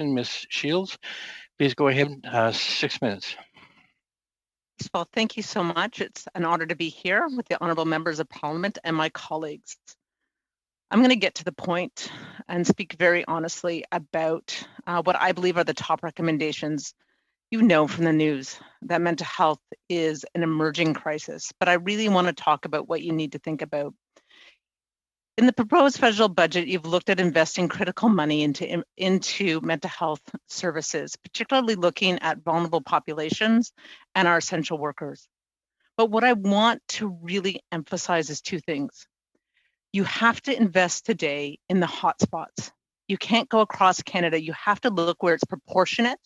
And Ms. Shields, please go ahead, 6 minutes. Well, thank you so much. It's an honor to be here with the honorable members of Parliament and my colleagues. I'm going to get to the point and speak very honestly about what I believe are the top recommendations. You know from the news that mental health is an emerging crisis, but I really want to talk about what you need to think about. In the proposed federal budget, you've looked at investing critical money into mental health services, particularly looking at vulnerable populations and our essential workers. But what I want to really emphasize is two things. You have to invest today in the hotspots. You can't go across Canada. You have to look where it's proportionate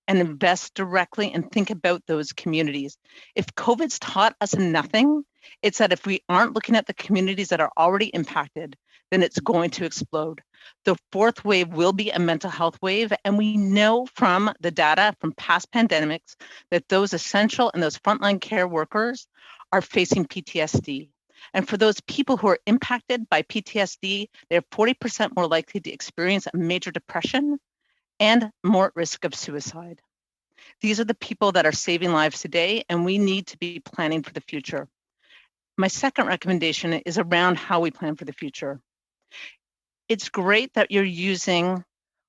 and invest directly and think about those communities. If COVID's taught us nothing, it's that if we aren't looking at the communities that are already impacted, then it's going to explode. The fourth wave will be a mental health wave, and we know from the data from past pandemics that those essential and those frontline care workers are facing PTSD. And for those people who are impacted by PTSD, they're 40% more likely to experience a major depression and more at risk of suicide. These are the people that are saving lives today, and we need to be planning for the future. My second recommendation is around how we plan for the future. It's great that you're using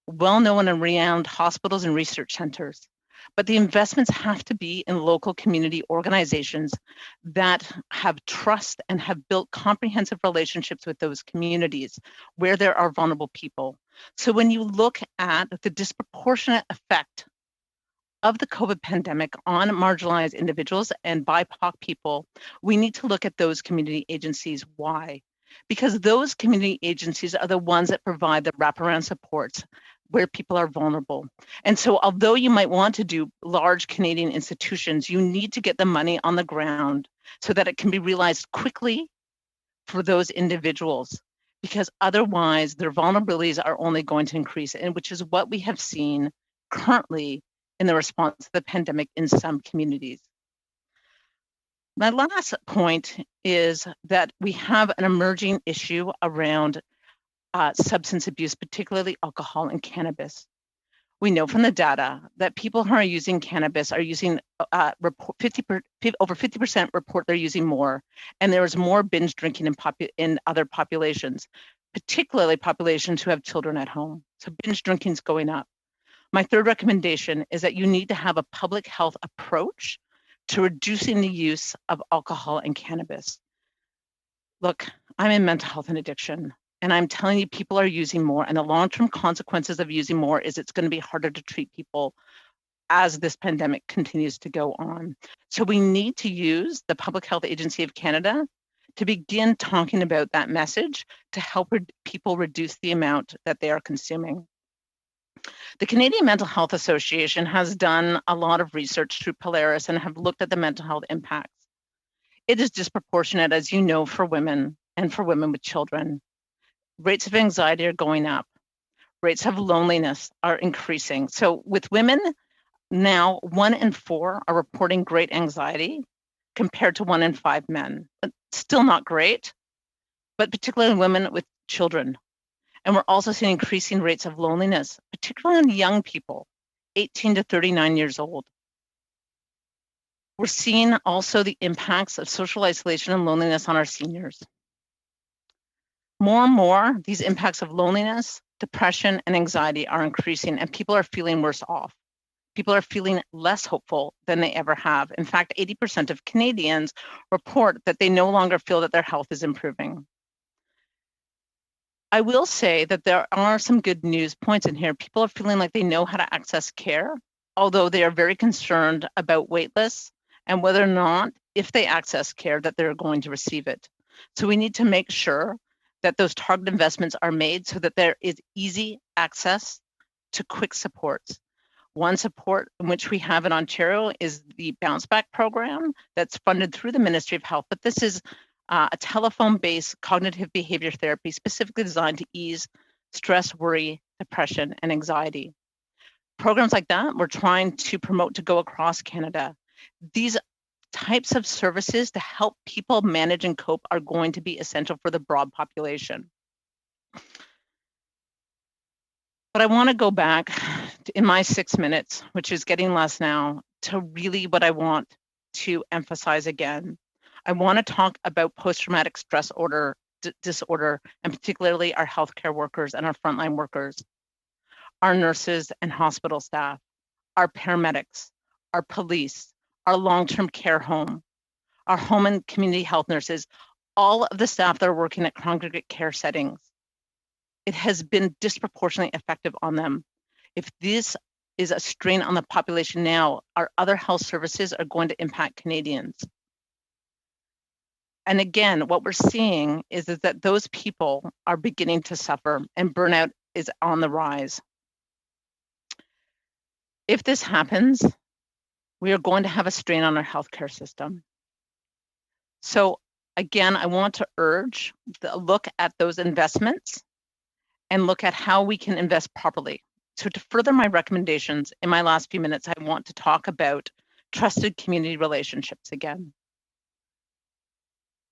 well-known and renowned hospitals and research centers, but the investments have to be in local community organizations that have trust and have built comprehensive relationships with those communities where there are vulnerable people. So when you look at the disproportionate effect of the COVID pandemic on marginalized individuals and BIPOC people, we need to look at those community agencies. Why? Because those community agencies are the ones that provide the wraparound supports where people are vulnerable. And so although you might want to do large Canadian institutions, you need to get the money on the ground so that it can be realized quickly for those individuals, because otherwise their vulnerabilities are only going to increase, and which is what we have seen currently in the response to the pandemic in some communities. My last point is that we have an emerging issue around substance abuse, particularly alcohol and cannabis. We know from the data that people who are using cannabis are using over 50% report they're using more, and there is more binge drinking in other populations, particularly populations who have children at home. So binge drinking is going up. My third recommendation is that you need to have a public health approach to reducing the use of alcohol and cannabis. Look, I'm in mental health and addiction, and I'm telling you, people are using more, and the long-term consequences of using more is it's going to be harder to treat people as this pandemic continues to go on. So we need to use the Public Health Agency of Canada to begin talking about that message to help people reduce the amount that they are consuming. The Canadian Mental Health Association has done a lot of research through Polaris and have looked at the mental health impacts. It is disproportionate, as you know, for women and for women with children. Rates of anxiety are going up. Rates of loneliness are increasing. So with women, now 1 in 4 are reporting great anxiety compared to 1 in 5 men. But still not great, but particularly women with children. And we're also seeing increasing rates of loneliness, particularly in young people, 18 to 39 years old. We're seeing also the impacts of social isolation and loneliness on our seniors. More and more, these impacts of loneliness, depression, and anxiety are increasing, and people are feeling worse off. People are feeling less hopeful than they ever have. In fact, 80% of Canadians report that they no longer feel that their health is improving. I will say that there are some good news points in here. People are feeling like they know how to access care, although they are very concerned about wait lists and whether or not, if they access care, that they're going to receive it. So we need to make sure that those targeted investments are made so that there is easy access to quick supports. One support in which we have in Ontario is the Bounce Back program that's funded through the Ministry of Health, but this is a telephone-based cognitive behavior therapy specifically designed to ease stress, worry, depression, and anxiety. Programs like that we're trying to promote to go across Canada. These types of services to help people manage and cope are going to be essential for the broad population. But I want to go back in my 6 minutes, which is getting less now, to really what I want to emphasize again. I want to talk about post-traumatic stress disorder, and particularly our healthcare workers and our frontline workers, our nurses and hospital staff, our paramedics, our police, our long-term care home, our home and community health nurses, all of the staff that are working at congregate care settings. It has been disproportionately effective on them. If this is a strain on the population now, our other health services are going to impact Canadians. And again, what we're seeing is that those people are beginning to suffer and burnout is on the rise. If this happens, we are going to have a strain on our healthcare system. So again, I want to urge the look at those investments and look at how we can invest properly. So to further my recommendations, in my last few minutes, I want to talk about trusted community relationships again.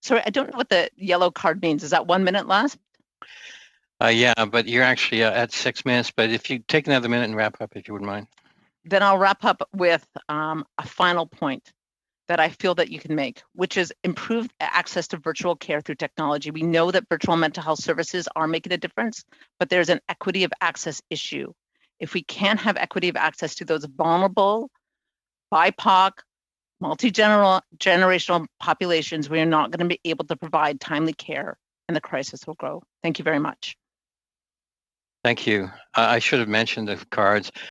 Sorry, I don't know what the yellow card means. Is that 1 minute left? Yeah, but you're actually at 6 minutes. But if you take another minute and wrap up, if you wouldn't mind. Then I'll wrap up with a final point that I feel that you can make, which is improved access to virtual care through technology. We know that virtual mental health services are making a difference, but there's an equity of access issue. If we can't have equity of access to those vulnerable, BIPOC, multi-generational populations, we are not going to be able to provide timely care, and the crisis will grow. Thank you very much. Thank you. I should have mentioned the cards.